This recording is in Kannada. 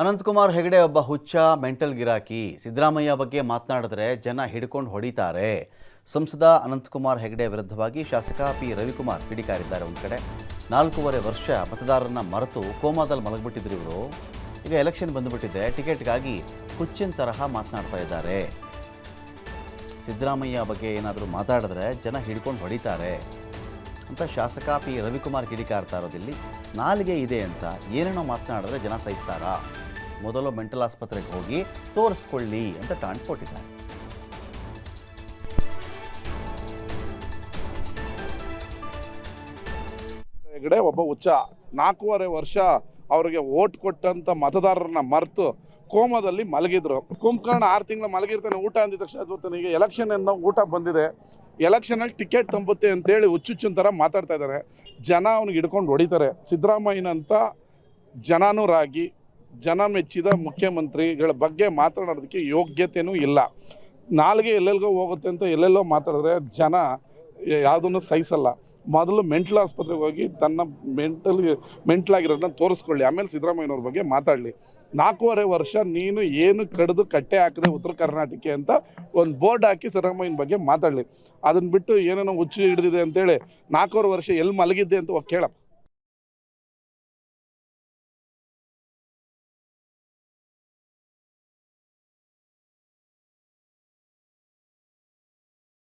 ಅನಂತಕುಮಾರ್ ಹೆಗಡೆ ಒಬ್ಬ ಹುಚ್ಚ ಮೆಂಟಲ್ ಗಿರಾಕಿ. ಸಿದ್ದರಾಮಯ್ಯ ಬಗ್ಗೆ ಮಾತನಾಡಿದ್ರೆ ಜನ ಹಿಡ್ಕೊಂಡು ಹೊಡಿತಾರೆ. ಸಂಸದ ಅನಂತಕುಮಾರ್ ಹೆಗಡೆ ವಿರುದ್ಧವಾಗಿ ಶಾಸಕ ಪಿ ರವಿಕುಮಾರ್ ಕಿಡಿಕಾರಿದ್ದಾರೆ. ಒಂದು ಕಡೆ 4.5 ವರ್ಷ ಮತದಾರರನ್ನ ಮರೆತು ಕೋಮಾದಲ್ಲಿ ಮಲಗಿಬಿಟ್ಟಿದ್ರು ಇವರು. ಈಗ ಎಲೆಕ್ಷನ್ ಬಂದುಬಿಟ್ಟಿದೆ, ಟಿಕೆಟ್ಗಾಗಿ ಹುಚ್ಚಿನ ತರಹ ಮಾತನಾಡ್ತಾ ಇದ್ದಾರೆ. ಸಿದ್ದರಾಮಯ್ಯ ಬಗ್ಗೆ ಏನಾದರೂ ಮಾತಾಡಿದ್ರೆ ಜನ ಹಿಡ್ಕೊಂಡು ಹೊಡಿತಾರೆ ಅಂತ ಶಾಸಕ ಪಿ ರವಿಕುಮಾರ್ ಕಿಡಿಕಾರ್ತಾ ಇರೋದಿಲ್ಲಿ. ನಾಲಿಗೆ ಇದೆ ಅಂತ ಏನೇನೋ ಮಾತನಾಡಿದ್ರೆ ಜನ ಸಹಿಸ್ತಾರಾ? ಮೊದಲು ಮೆಂಟಲ್ ಆಸ್ಪತ್ರೆಗೆ ಹೋಗಿ ತೋರಿಸ್ಕೊಳ್ಳಿ ಅಂತ ಟಾಂಟ್ ಕೊಟ್ಟಿದ್ದಾರೆ. ಹೆಗಡೆ ಒಬ್ಬ ಹುಚ್ಚ. 4.5 ವರ್ಷ ಅವರಿಗೆ ಓಟ್ ಕೊಟ್ಟಂತ ಮತದಾರರನ್ನ ಮರೆತು ಕೋಮದಲ್ಲಿ ಮಲಗಿದ್ರು. ಕುಂಭಕರ್ಣ 6 ತಿಂಗಳು ಮಲಗಿರ್ತಾನೆ. ಊಟ ಅಂದಿದ ತಕ್ಷಣ ಗೊತ್ತಾನೆ. ಈಗ ಎಲೆಕ್ಷನ್ ಅನ್ನೋ ಊಟ ಬಂದಿದೆ, ಎಲೆಕ್ಷನಲ್ಲಿ ಟಿಕೆಟ್ ತಂಬುತ್ತೆ ಅಂತೇಳಿ ಹುಚ್ಚುಚ್ಚಿನ ಥರ ಮಾತಾಡ್ತಾ ಇದ್ದಾರೆ. ಜನ ಅವ್ನಿಗೆ ಹಿಡ್ಕೊಂಡು ಹೊಡಿತಾರೆ. ಸಿದ್ದರಾಮಯ್ಯನಂತ ಜನಾನುರಾಗಿ ಜನ ಮೆಚ್ಚಿದ ಮುಖ್ಯಮಂತ್ರಿಗಳ ಬಗ್ಗೆ ಮಾತನಾಡೋದಕ್ಕೆ ಯೋಗ್ಯತೆಯೂ ಇಲ್ಲ. ನಾಲ್ಗೆ ಎಲ್ಲೆಲ್ಗೋ ಹೋಗುತ್ತೆ ಅಂತ ಎಲ್ಲೆಲ್ಲೋ ಮಾತಾಡಿದ್ರೆ ಜನ ಯಾವುದನ್ನು ಸಹಿಸಲ್ಲ. ಮೊದಲು ಮೆಂಟಲ್ ಆಸ್ಪತ್ರೆಗೆ ಹೋಗಿ ತನ್ನ ಮೆಂಟಲಾಗಿರೋದನ್ನ ತೋರಿಸ್ಕೊಳ್ಳಿ, ಆಮೇಲೆ ಸಿದ್ದರಾಮಯ್ಯನವ್ರ ಬಗ್ಗೆ ಮಾತಾಡಲಿ. 4.5 ವರ್ಷ ನೀನು ಏನು ಕಡಿದು ಕಟ್ಟೆ ಹಾಕಿದೆ ಉತ್ತರ ಕರ್ನಾಟಕ ಅಂತ ಒಂದು ಬೋರ್ಡ್ ಹಾಕಿ ಸಿದ್ದರಾಮಯ್ಯನ ಬಗ್ಗೆ ಮಾತಾಡಲಿ. ಅದನ್ನು ಬಿಟ್ಟು ಏನೇನೋ ಹುಚ್ಚು ಹಿಡಿದಿದೆ ಅಂತೇಳಿ 4.5 ವರ್ಷ ಎಲ್ಲಿ ಮಲಗಿದ್ದೆ ಅಂತ ಕೇಳಪ್ಪ.